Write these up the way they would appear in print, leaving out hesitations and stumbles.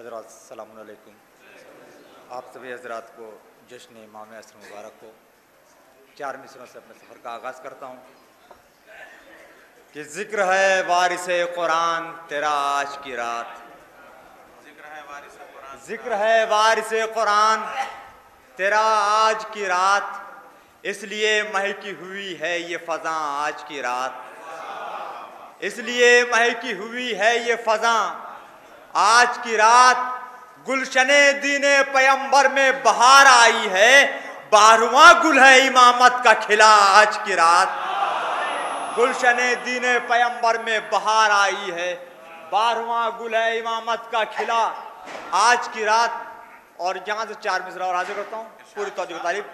हज़रात अस्सलामु अलैकुम। आप सभी हज़रात को जश्न इमाम असर मुबारक हो। 4 मिसरों से अपने सफ़र का आगाज़ करता हूँ कि ज़िक्र है वारिसे कुरान तेरा आज की रात, ज़िक्र है वारिसे कुरान तेरा आज की रात, इसलिए महकी हुई है ये फ़ज़ा आज की रात, इसलिए महकी हुई है ये फ़ज़ा आज की रात। गुलशने दीने पैगंबर में बहार आई है, 12वां गुल है इमामत का खिला आज की रात। गुलशने दीने पैगंबर में बहार आई है, 12वां गुल है इमामत का खिला आज की रात। और यहाँ से 4 मिसरा और हाजिर करता हूँ पूरी तौजीह की तारीफ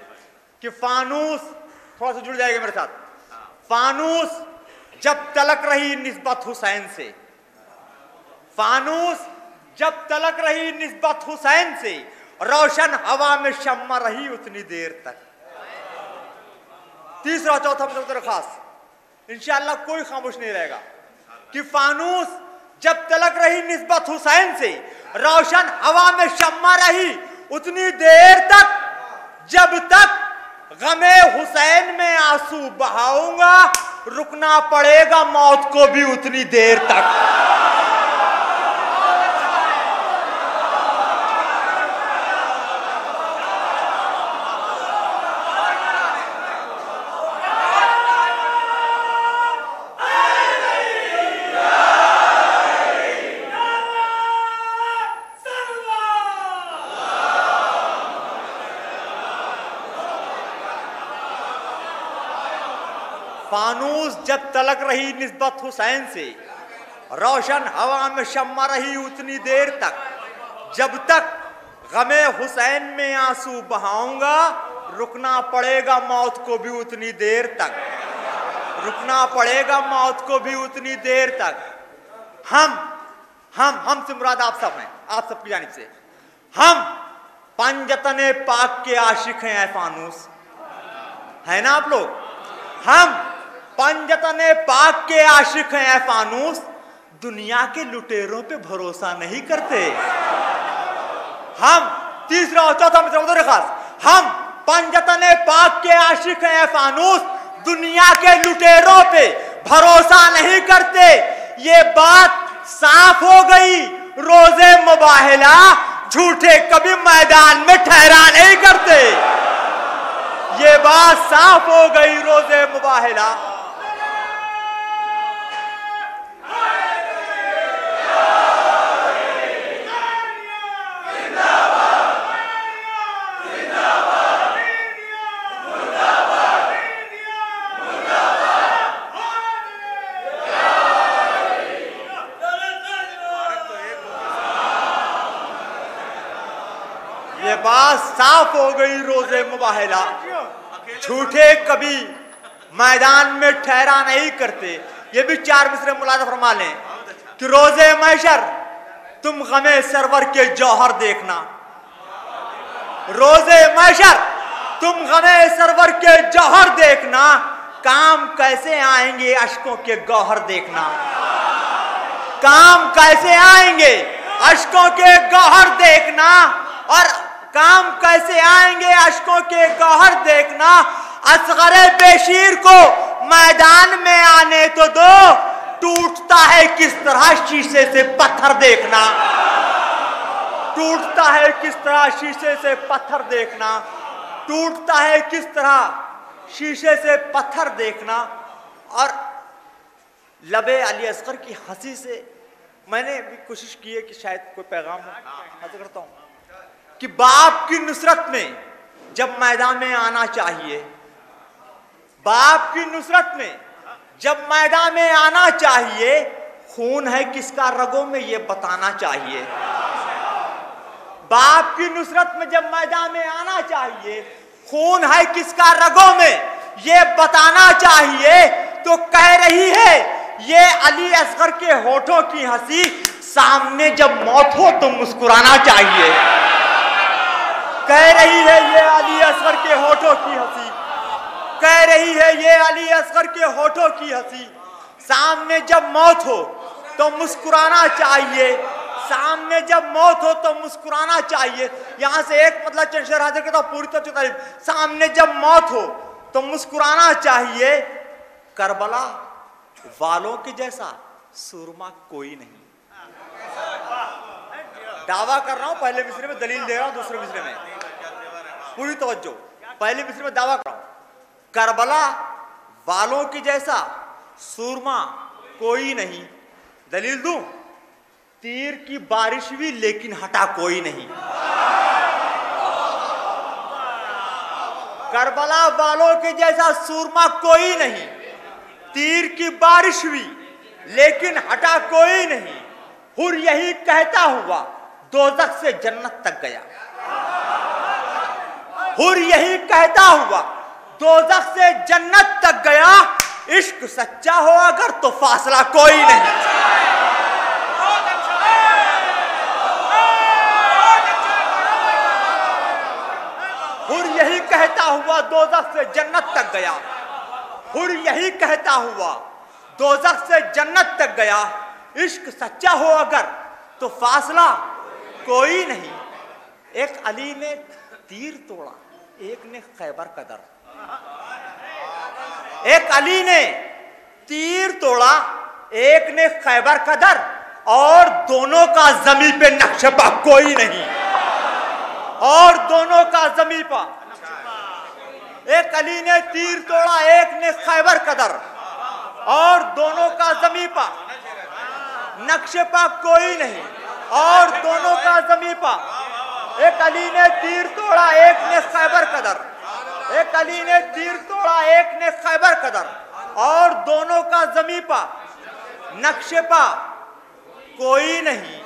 कि फानूस, थोड़ा सा जुड़ जाएगा मेरे साथ। फानूस जब तलक रही निस्बत हुसैन से, फानूस जब तलक रही निस्बत हुसैन से, रोशन हवा में शम्मा रही उतनी देर तक। तीसरा और चौथा मतलब खास इंशाअल्लाह कोई खामोश नहीं रहेगा कि फानूस जब तलक रही निस्बत हुसैन से, रोशन हवा में शम्मा रही उतनी देर तक, जब तक गमे हुसैन में आंसू बहाऊंगा रुकना पड़ेगा मौत को भी उतनी देर तक। फानूस जब तलक रही निस्बत हुसैन से, रोशन हवा में शम्मा रही उतनी देर तक, जब तक गमे हुसैन में आंसू बहाऊंगा रुकना पड़ेगा मौत को भी उतनी देर तक, रुकना पड़ेगा मौत को भी उतनी देर तक। हम से मुराद आप सब हैं, आप सबकी जानिब से। हम पंजतने पाक के आशिक हैं ऐ फानूस, है ना आप लोग? हम पंजतने पाक के आशिक हैं ऐ फानूस, दुनिया के लुटेरों पे भरोसा नहीं करते। हम तीसरा और चौथा मतलब खास, हम पंजतने पाक के आशिक हैं ऐ फानूस, दुनिया के लुटेरों पे भरोसा नहीं करते। ये बात साफ हो गई रोजे मुबाहिला, झूठे कभी मैदान में ठहरा नहीं करते। ये बात साफ हो गई रोजे मुबाहिला। ये बात साफ हो गई रोजे मुबाहिला, झूठे कभी मैदान में ठहरा नहीं करते। ये भी 4 मिसरे मुलाजा फरमा लें कि रोजे महशर तुम गमे सरवर के जौहर देखना, रोजे महशर तुम गमे सरवर के जौहर देखना, काम कैसे आएंगे अश्कों के गौहर देखना, काम कैसे आएंगे अश्कों के गौहर देखना, और काम कैसे आएंगे अश्कों के गौहर देखना। असगरे बेशीर को मैदान में आने तो दो, टूटता है किस तरह शीशे से पत्थर देखना, टूटता है किस तरह शीशे से पत्थर देखना, टूटता है किस तरह शीशे से पत्थर देखना। और लबे अली असगर की हंसी से मैंने भी कोशिश की है कि शायद कोई पैगाम हासिल करता हूं कि बाप की नुसरत में जब मैदान में आना चाहिए, बाप की नुसरत में जब मैदान में आना चाहिए, खून है किसका रगों में ये बताना चाहिए। बाप की नुसरत में जब मैदान में आना चाहिए, खून है किसका रगों में ये बताना चाहिए। तो कह रही है ये अली असगर के होठों की हंसी, सामने जब मौत हो तो मुस्कुराना चाहिए। कह रही है ये अली असगर के होठों की हंसी, कह रही है ये अली असगर के होठों की हंसी, सामने जब मौत हो तो मुस्कुराना चाहिए, सामने जब मौत हो तो मुस्कुराना चाहिए। यहां से एक मतलब चंद्रशेखर हाजिर कहता पूरी तरह सामने जब मौत हो तो मुस्कुराना चाहिए। करबला वालों के जैसा सूरमा कोई नहीं। दावा कर रहा हूं, पहले मिसरे में दलील दे रहा हूं, दूसरे मिसरे में पूरी तवज्जो। पहले मिसरे में दावा कर रहा हूं, करबला वालों की जैसा सूरमा कोई नहीं। दलील दूं, तीर की बारिश भी लेकिन हटा कोई नहीं। करबला वालों के जैसा सूरमा कोई नहीं, तीर की बारिश भी लेकिन हटा कोई नहीं। हुर यही कहता हुआ दोज़ख से जन्नत तक गया। हुर यही कहता हुआ दोज़ख से जन्नत तक गया। इश्क सच्चा हो अगर तो फासला कोई नहीं। हुर यही कहता हुआ दोज़ख से जन्नत तक गया। हुर यही कहता हुआ दोज़ख से जन्नत तक गया। इश्क सच्चा हो अगर तो फासला कोई नहीं। एक अली ने तीर तोड़ा, एक ने खैबर का दर। एक अली ने तीर तोड़ा, एक ने खैबर का दर, और दोनों का जमी पे नक्शा कोई नहीं। और दोनों का जमी पर एक अली ने तीर तोड़ा, एक ने खैबर का दर, और दोनों का जमी पर नक्शे पा कोई नहीं। और दोनों का जमी पर एक अली ने तीर तोड़ा, एक ने खैबर का दर। एक अली ने तीर तोड़ा, एक ने खैबर का दर, और दोनों का जमी पर नक्शे पा कोई नहीं।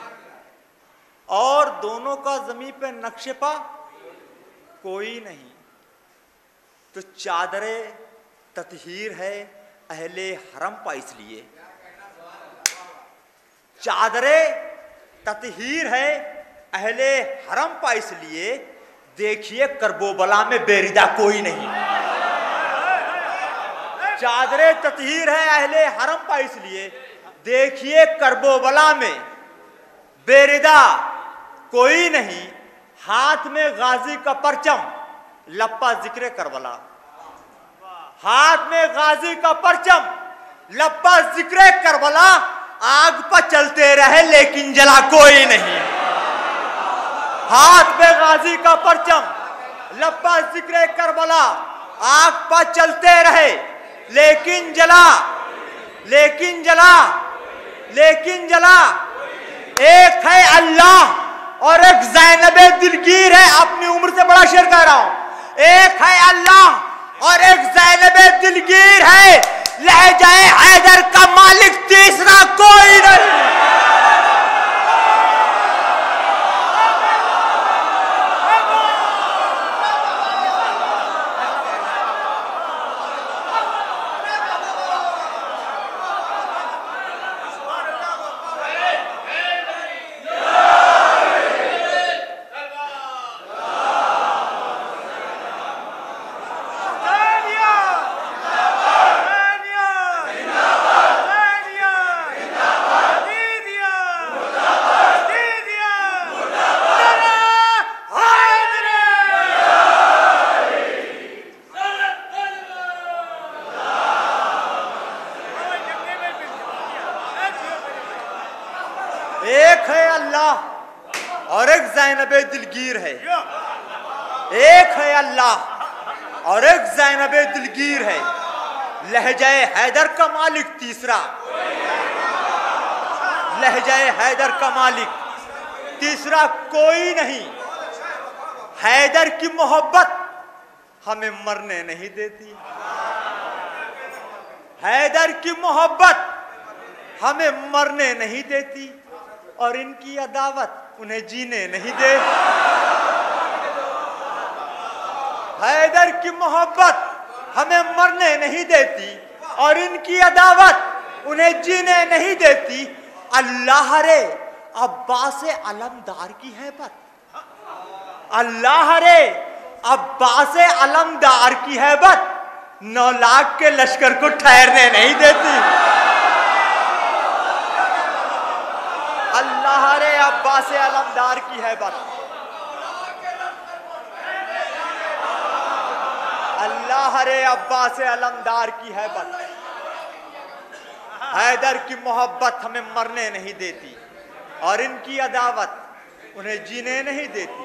और दोनों का जमी पे नक्शे पा कोई नहीं। तो चादरे ततहीर है अहले हरम पा, इसलिए चादरे ततहीर है अहले हरम पा, इसलिए देखिए करबोबला में बेरिदा कोई नहीं। चादरे ततहीर है अहले हरम पा, इसलिए देखिए करबोबला में बेरिदा कोई नहीं। हाथ में गाजी का परचम, लप्पा जिक्र करबला। हाथ में गाजी का परचम, लप्पा जिक्र करबला। आग पर चलते रहे लेकिन जला कोई नहीं। हाथ में गाजी का परचम, लप्पा जिक्र करबला। आग पर चलते रहे लेकिन जला, लेकिन जला, लेकिन जला। एक है अल्लाह और एक ज़ैनबे दिलगीर है। अपनी उम्र से बड़ा शेर कह रहा हूं। एक है अल्लाह और एक ज़ैनबे दिलगीर है। लहजाए हैदर का मालिक तीसरा कोई नहीं। एक है अल्लाह और एक ज़ैनबे दिलगीर है। एक है अल्लाह और एक ज़ैनबे दिलगीर है। लहजाए हैदर का मालिक तीसरा, लहजाए हैदर का मालिक तीसरा कोई नहीं। हैदर की मोहब्बत हमें मरने नहीं देती। हैदर की मोहब्बत हमें मरने नहीं देती, और इनकी अदावत उन्हें जीने नहीं दे। हैदर की मोहब्बत हमें मरने नहीं देती, और इनकी अदावत उन्हें जीने नहीं देती। अल्लाह रे अब्बास अलमदार की हैबत, अल्लाह रे अब्बास अलमदार की हैबत 9 लाख के लश्कर को ठहरने नहीं देती। अल्लाह रे अब्बास अलमदार की हैबत, अल्लाह रे अब्बास अलमदार की हैबत। हैदर की मोहब्बत हमें मरने नहीं देती और इनकी अदावत उन्हें जीने नहीं देती।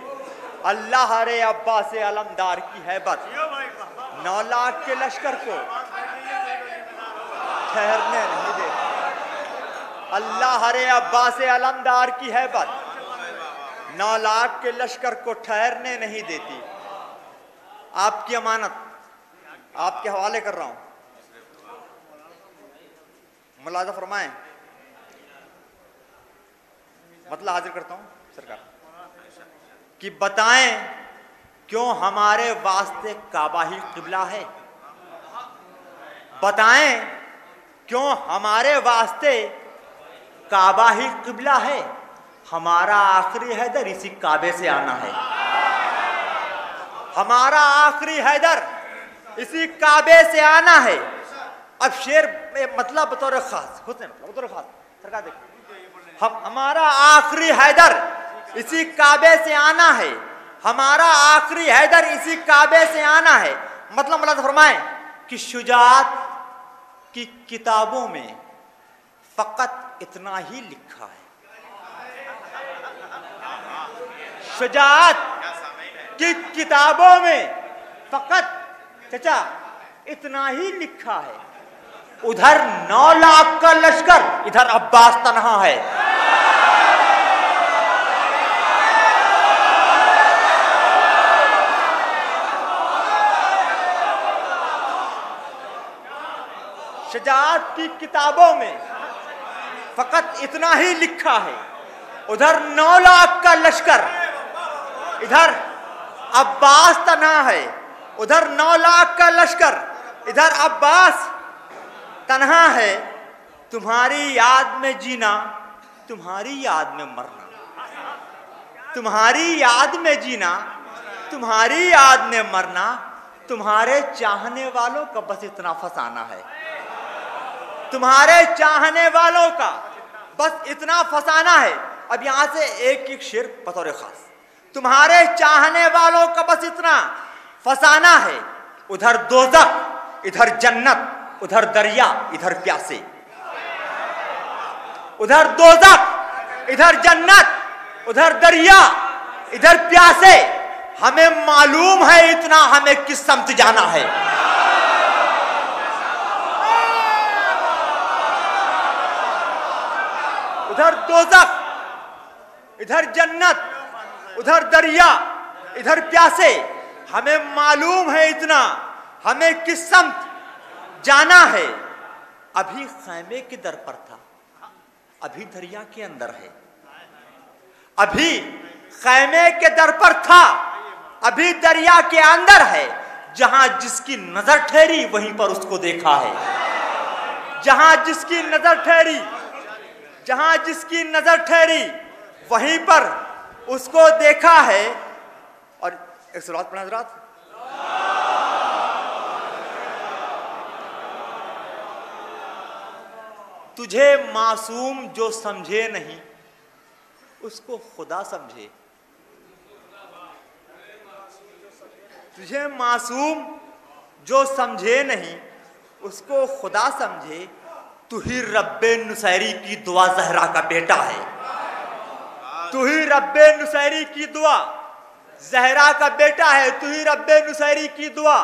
अल्लाह रे अब्बास अलमदार की हैबत 9 लाख के लश्कर को ठहरने नहीं देती। अल्लाह रे अब्बास अलमदार की हैबत 9 लाख के लश्कर को ठहरने नहीं देती। आपकी अमानत आपके हवाले कर रहा हूं, मुलाजा फरमाएं। मतलब हाजिर करता हूं सरकार कि बताएं क्यों हमारे वास्ते काबा ही किबला है। बताएं क्यों हमारे वास्ते काबा ही किबला है। हमारा आखिरी हैदर इसी काबे से आना है। हमारा आखिरी हैदर इसी काबे से आना है। अब शेर मतलब बतौर खास हुस्न बतौर खास सरकार देखो, हमारा आखिरी हैदर इसी काबे से आना है। हमारा आखिरी हैदर इसी काबे से आना है। मतलब मुलाज़ा फरमाएं कि शुजाअत की किताबों में फकत इतना ही लिखा है। शुजाअत की किताबों में फकत चचा इतना ही लिखा है। उधर 9 लाख का लश्कर, इधर अब्बास तन्हा है। शुजाअत की किताबों में फकत इतना ही लिखा है। उधर 9 लाख का लश्कर, इधर अब्बास तन्हा है। उधर 9 लाख का लश्कर, इधर अब्बास तन्हा है। तुम्हारी याद में जीना, तुम्हारी याद में मरना। तुम्हारी याद में जीना, तुम्हारी याद में मरना। तुम्हारे चाहने वालों का बस इतना फसाना है। तुम्हारे चाहने वालों का बस इतना फसाना है। अब यहां से एक एक शेर बतौर खास। तुम्हारे चाहने वालों का बस इतना फसाना है। उधर दोज़ख, इधर जन्नत, उधर दरिया, इधर प्यासे। उधर दोज़ख, इधर जन्नत, उधर दरिया, इधर प्यासे। हमें मालूम है इतना, हमें किस समत जाना है। उधर दोज़ख, इधर जन्नत, उधर दरिया, इधर प्यासे। हमें मालूम है इतना, हमें किस समत जाना है। अभी खैमे के दर पर था, अभी दरिया के अंदर है। अभी खैमे के दर पर था, अभी दरिया के अंदर है। जहां जिसकी नजर ठहरी वहीं पर उसको देखा है। जहां जिसकी नजर ठहरी, जहां जिसकी नजर ठहरी वहीं पर उसको देखा है। और एक सलावत पढ़ा हज़रात। तुझे मासूम जो समझे नहीं उसको खुदा समझे। तुझे मासूम जो समझे नहीं उसको खुदा समझे। तू ही रब्बे नुसैरी की दुआ ज़हरा का बेटा है। तू ही रब्बे नुसैरी की दुआ ज़हरा का बेटा है। तू ही रब्बे नुसैरी की दुआ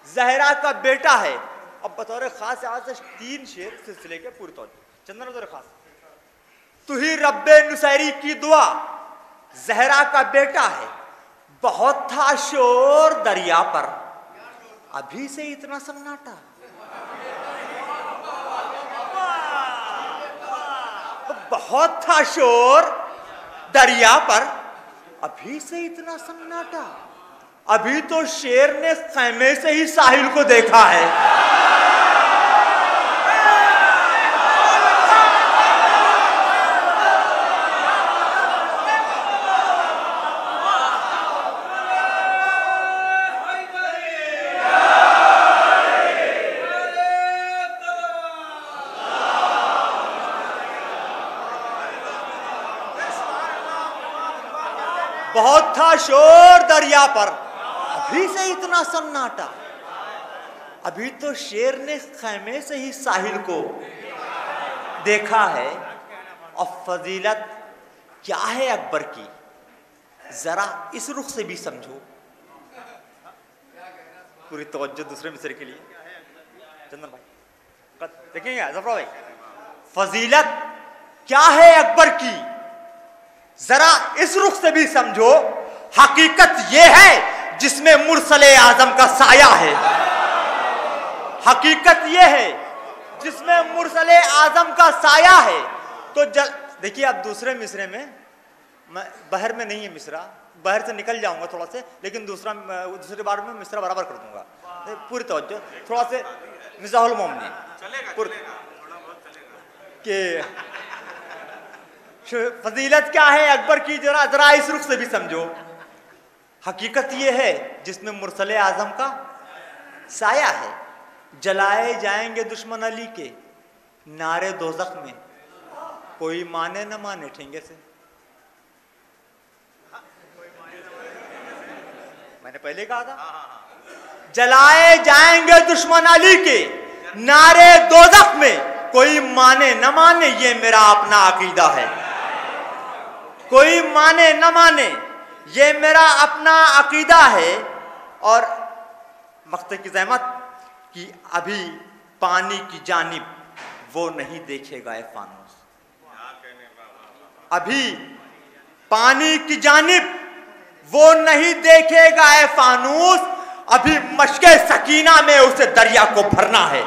ज़हरा का बेटा है। अब बतौर खास आज से 3 शेर सिलसिले के पूरे तौर चंदन बतौर खास। तू ही रब्बे नुसैरी की दुआ ज़हरा का बेटा है। बहुत था शोर दरिया पर, अभी से इतना सन्नाटा। बहुत था शोर दरिया पर, अभी से इतना सन्नाटा। अभी तो शेर ने खैमे से ही साहिल को देखा है। बहुत था शोर दरिया पर, अभी से इतना सन्नाटा। अभी तो शेर ने खैमे से ही साहिल को देखा है। और फजीलत क्या है अकबर की, जरा इस रुख से भी समझो। पूरी तवज्जो दूसरे मिसरे के लिए। चंदन भाई देखेंगे, जफरा भाई, फजीलत क्या है अकबर की, जरा इस रुख से भी समझो। हकीकत यह है जिसमें मुरसले आजम का साया है। हकीकत यह है जिसमें मुरसले आजम का साया है। तो देखिए अब दूसरे मिसरे में, बहर में नहीं है मिसरा, बहर से निकल जाऊंगा थोड़ा से, लेकिन दूसरे बार में मिसरा बराबर कर दूंगा। पूरी तवज्जो, थोड़ा से मिजाहुल मोमनी के फजीलत क्या है अकबर की, जरा इस रुख से भी समझो। हकीकत यह है जिसमें मुरसले आजम का साया है। जलाए जाएंगे दुश्मन अली के नारे दोज़ख में, कोई माने न माने ठेंगे से। मैंने पहले कहा था, जलाए जाएंगे दुश्मन अली के नारे दोज़ख में, कोई माने न माने ये मेरा अपना अकीदा है। कोई माने न माने ये मेरा अपना अकीदा है। और मख्ते की ज़हमत कि अभी पानी की जानिब वो नहीं देखेगा ए फानूस। अभी पानी की जानिब वो नहीं देखेगा ए फानूस। अभी मशके सकीना में उसे दरिया को भरना है।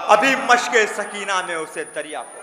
अभी मशके सकीना में उसे दरिया को